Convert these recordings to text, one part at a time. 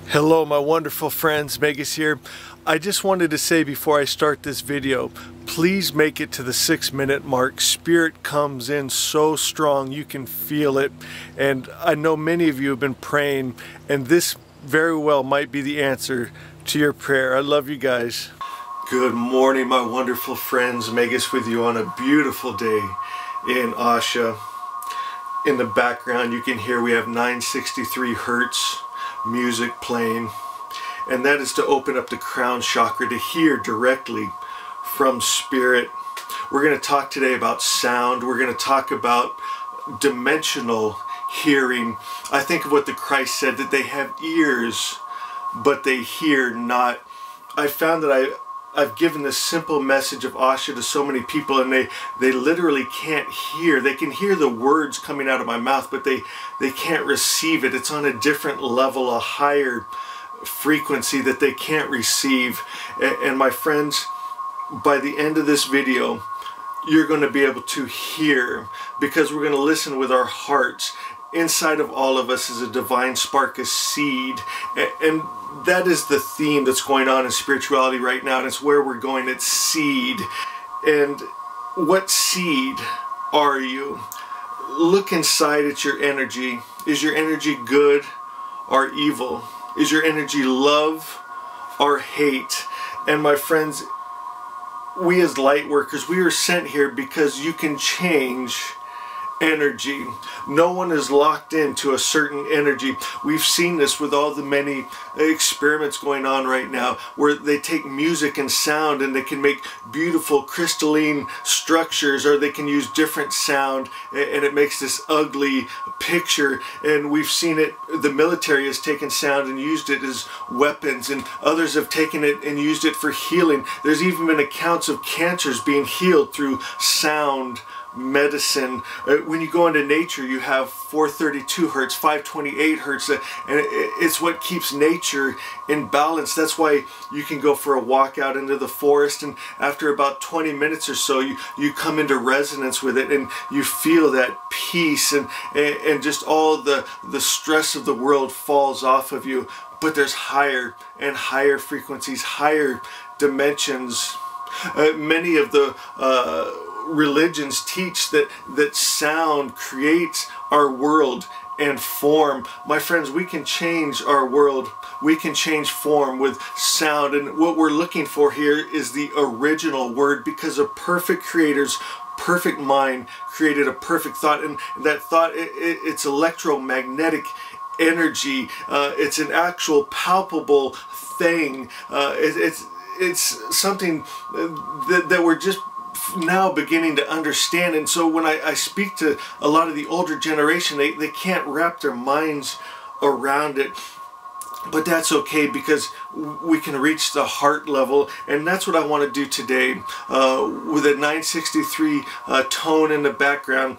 Hello my wonderful friends, Magus here. I just wanted to say before I start this video, please make it to the 6-minute mark. Spirit comes in so strong, you can feel it. And I know many of you have been praying, and this very well might be the answer to your prayer. I love you guys. Good morning my wonderful friends, Magus with you on a beautiful day in Asha. In the background you can hear we have 963 hertz music playing, and that is to open up the crown chakra to hear directly from Spirit. We're going to talk today about sound. We're going to talk about dimensional hearing. I think of what the Christ said, that they have ears but they hear not. I found that I've given this simple message of Asha to so many people, and they literally can't hear. They can hear the words coming out of my mouth, but they can't receive it. It's on a different level, a higher frequency that they can't receive. And my friends, by the end of this video, you're going to be able to hear, because we're going to listen with our hearts. Inside of all of us is a divine spark, a seed, and that is the theme that's going on in spirituality right now, and it's where we're going. It's seed. And what seed are you? Look inside at your energy. Is your energy good or evil? Is your energy love or hate? And my friends, we as light workers, we are sent here because you can change energy. No one is locked into a certain energy. We've seen this with all the many experiments going on right now, where they take music and sound and they can make beautiful crystalline structures, or they can use different sound and it makes this ugly picture. And we've seen it, the military has taken sound and used it as weapons, and others have taken it and used it for healing. There's even been accounts of cancers being healed through sound medicine. When you go into nature, you have 432 hertz, 528 hertz, and it's what keeps nature in balance. That's why you can go for a walk out into the forest, and after about 20 minutes or so, you come into resonance with it, and you feel that peace, and just all the stress of the world falls off of you. But there's higher and higher frequencies, higher dimensions. Many of the religions teach that sound creates our world and form. My friends, we can change our world. We can change form with sound, and what we're looking for here is the original word, because a perfect creator's perfect mind created a perfect thought, and that thought, it's electromagnetic energy. It's an actual palpable thing. It's something that we're just now beginning to understand. And so when I speak to a lot of the older generation, they can't wrap their minds around it. But that's okay, because we can reach the heart level, and that's what I want to do today. With a 963 tone in the background,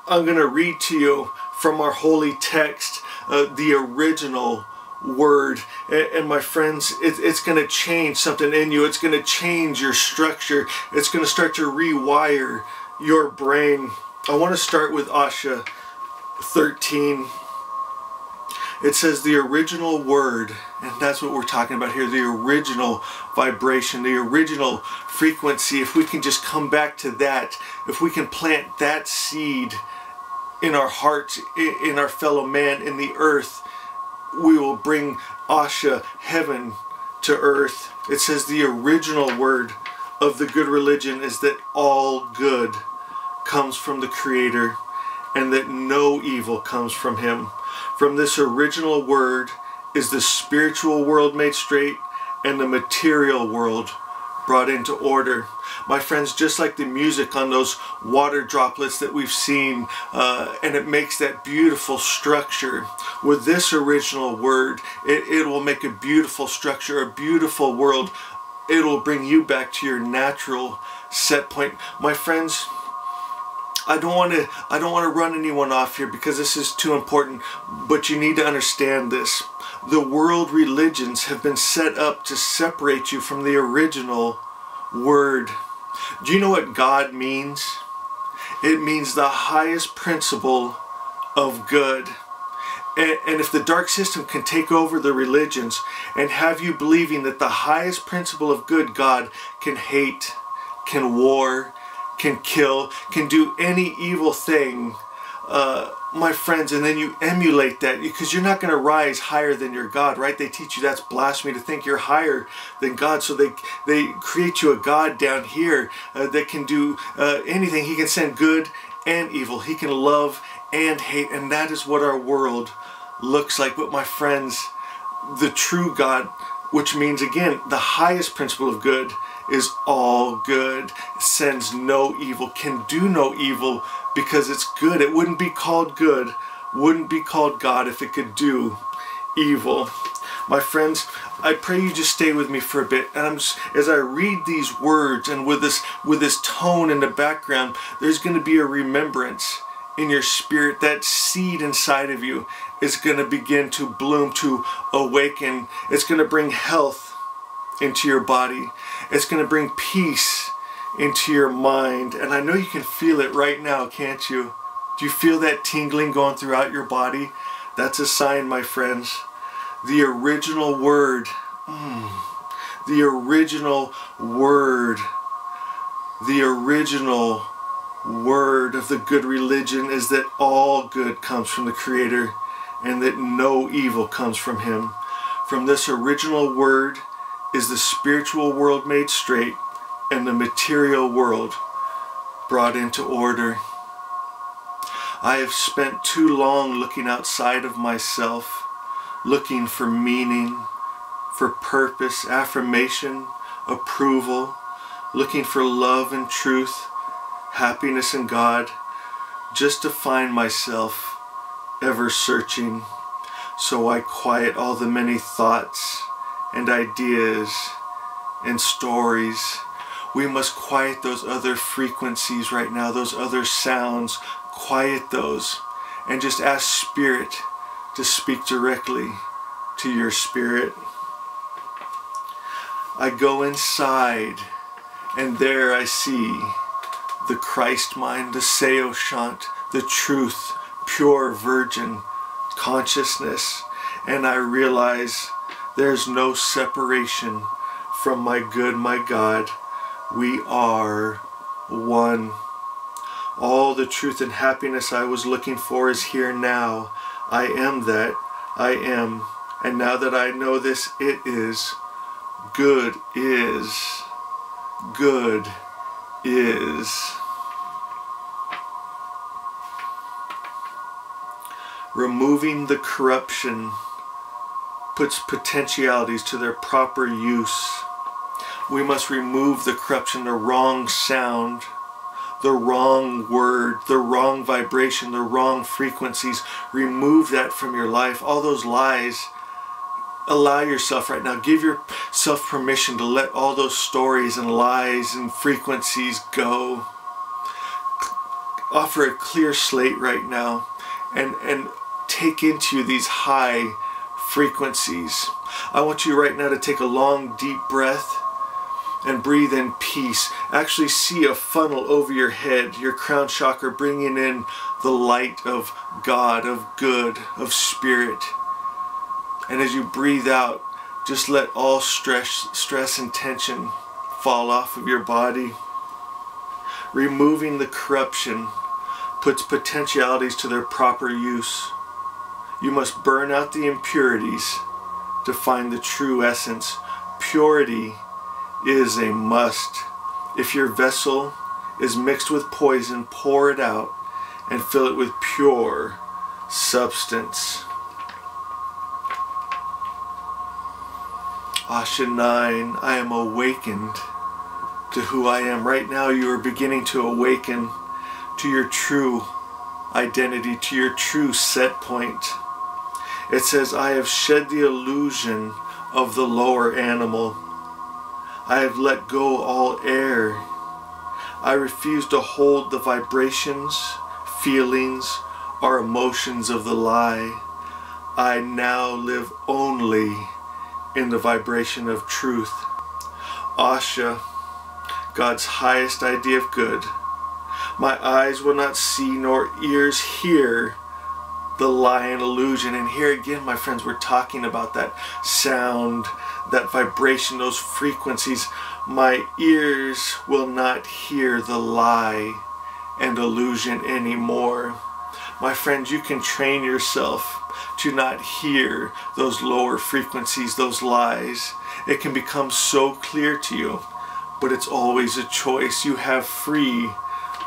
I'm going to read to you from our holy text, the original word. And my friends, it's going to change something in you. It's going to change your structure. It's going to start to rewire your brain. I want to start with Asha 13. It says the original word, and that's what we're talking about here, the original vibration, the original frequency. If we can just come back to that, if we can plant that seed in our hearts, in our fellow man, in the earth, we will bring Asha, heaven, to earth. It says the original word of the good religion is that all good comes from the Creator, and that no evil comes from Him. From this original word is the spiritual world made straight, and the material world brought into order. My friends, just like the music on those water droplets that we've seen, and it makes that beautiful structure, with this original word, it will make a beautiful structure, a beautiful world. It will bring you back to your natural set point. My friends, I don't want to run anyone off here, because this is too important, but you need to understand this. The world religions have been set up to separate you from the original word. Do you know what God means? It means the highest principle of good. And if the dark system can take over the religions and have you believing that the highest principle of good, God, can hate, can war, can kill, can do any evil thing, my friends, and then you emulate that, because you're not going to rise higher than your God, right? They teach you that's blasphemy to think you're higher than God, so they create you a God down here that can do anything. He can send good and evil. He can love and hate, and that is what our world looks like. But my friends, the true God, which means again the highest principle of good, is all good, sends no evil, can do no evil because it's good. It wouldn't be called good, wouldn't be called God if it could do evil. My friends, I pray you just stay with me for a bit, and as I read these words and with this tone in the background, there's going to be a remembrance in your spirit. That seed inside of you is going to begin to bloom, to awaken. It's going to bring health into your body. It's going to bring peace into your mind. And I know you can feel it right now, can't you? Do you feel that tingling going throughout your body? That's a sign, my friends. The original word, the original word of the good religion is that all good comes from the Creator and that no evil comes from Him. From this original word is the spiritual world made straight and the material world brought into order. I have spent too long looking outside of myself, looking for meaning, for purpose, affirmation, approval, looking for love and truth, happiness in God, just to find myself ever searching. So I quiet all the many thoughts and ideas and stories. We must quiet those other frequencies right now, those other sounds. Quiet those and just ask Spirit to speak directly to your spirit. I go inside and there I see the Christ mind, the Seoshant, the truth, pure virgin consciousness, and I realize there's no separation from my good, my God. We are one. All the truth and happiness I was looking for is here now. I am that I am. And now that I know this, it is. Good is. Good is. Removing the corruption puts potentialities to their proper use. We must remove the corruption, the wrong sound, the wrong word, the wrong vibration, the wrong frequencies. Remove that from your life. All those lies. Allow yourself right now. Give yourself permission to let all those stories and lies and frequencies go. Offer a clear slate right now and take into you these high frequencies. I want you right now to take a long, deep breath and breathe in peace. Actually see a funnel over your head, your crown chakra, bringing in the light of God, of good, of Spirit. And as you breathe out, just let all stress and tension fall off of your body. Removing the corruption puts potentialities to their proper use. You must burn out the impurities to find the true essence. Purity is a must. If your vessel is mixed with poison, pour it out and fill it with pure substance. Asha 9, I am awakened to who I am. Right now you are beginning to awaken to your true identity, to your true set point. It says, I have shed the illusion of the lower animal. I have let go all air. I refuse to hold the vibrations, feelings, or emotions of the lie. I now live only in the vibration of truth. Asha, God's highest idea of good. My eyes will not see nor ears hear the lie and illusion. And here again, my friends, we're talking about that sound, that vibration, those frequencies. My ears will not hear the lie and illusion anymore. My friends, you can train yourself to not hear those lower frequencies, those lies. It can become so clear to you, but it's always a choice. You have free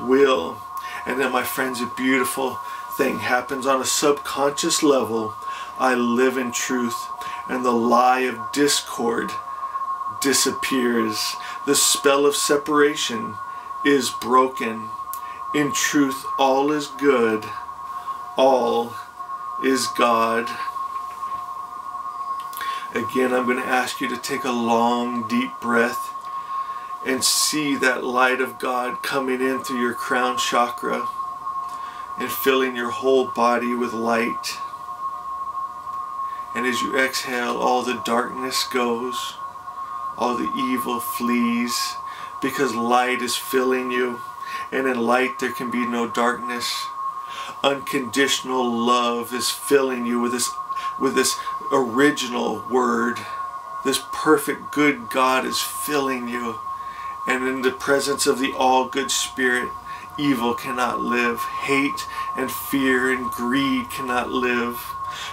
will. And then, my friends, a beautiful thing happens on a subconscious level. I live in truth, and the lie of discord disappears. The spell of separation is broken. In truth, all is good. All is God. Again, I'm going to ask you to take a long, deep breath and see that light of God coming in through your crown chakra and filling your whole body with light. And as you exhale, all the darkness goes, all the evil flees, because light is filling you, and in light there can be no darkness. Unconditional love is filling you with this original word. This perfect good God is filling you. And in the presence of the all-good Spirit, evil cannot live. Hate and fear and greed cannot live.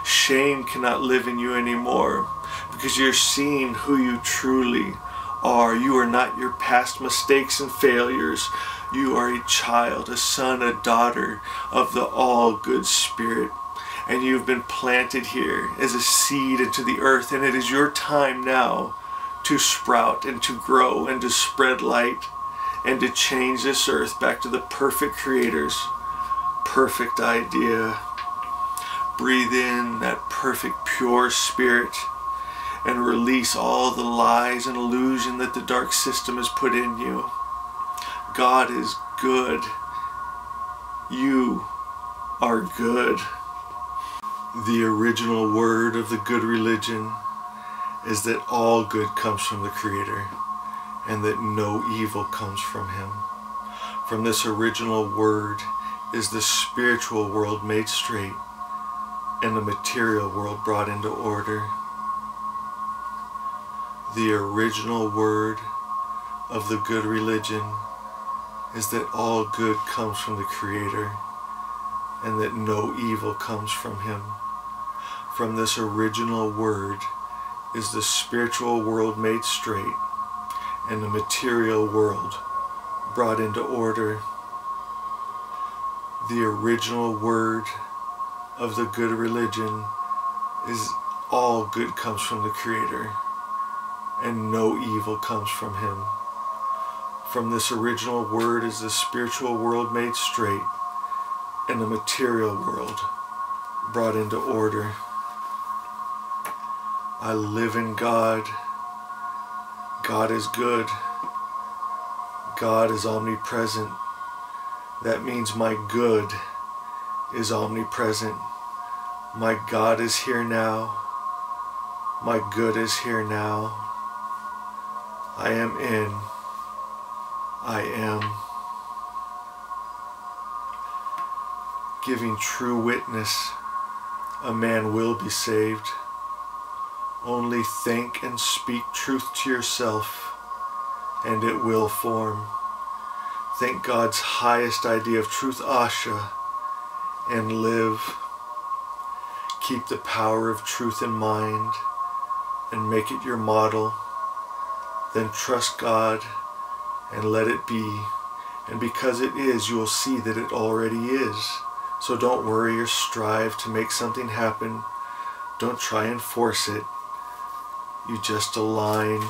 Shame cannot live in you anymore, because you're seeing who you truly are. You are not your past mistakes and failures. You are a child, a son, a daughter of the all-good Spirit. And you've been planted here as a seed into the earth, and it is your time now to sprout and to grow and to spread light and to change this earth back to the perfect Creator's perfect idea. Breathe in that perfect pure spirit and release all the lies and illusion that the dark system has put in you. God is good. You are good. The original word of the good religion is that all good comes from the Creator and that no evil comes from Him. From this original word is the spiritual world made straight and the material world brought into order. The original word of the good religion is that all good comes from the Creator and that no evil comes from Him. From this original word is the spiritual world made straight and the material world brought into order. The original word of the good religion is all good comes from the Creator and no evil comes from Him. From this original word is the spiritual world made straight and the material world brought into order. I live in God. God is good. God is omnipresent. That means my good is omnipresent. My God is here now. My good is here now. I am in. I am. Giving true witness, a man will be saved. Only think and speak truth to yourself, and it will form. Think God's highest idea of truth, Asha, and live. Keep the power of truth in mind and make it your model. Then trust God and let it be. And because it is, you will see that it already is. So don't worry or strive to make something happen. Don't try and force it. You just align.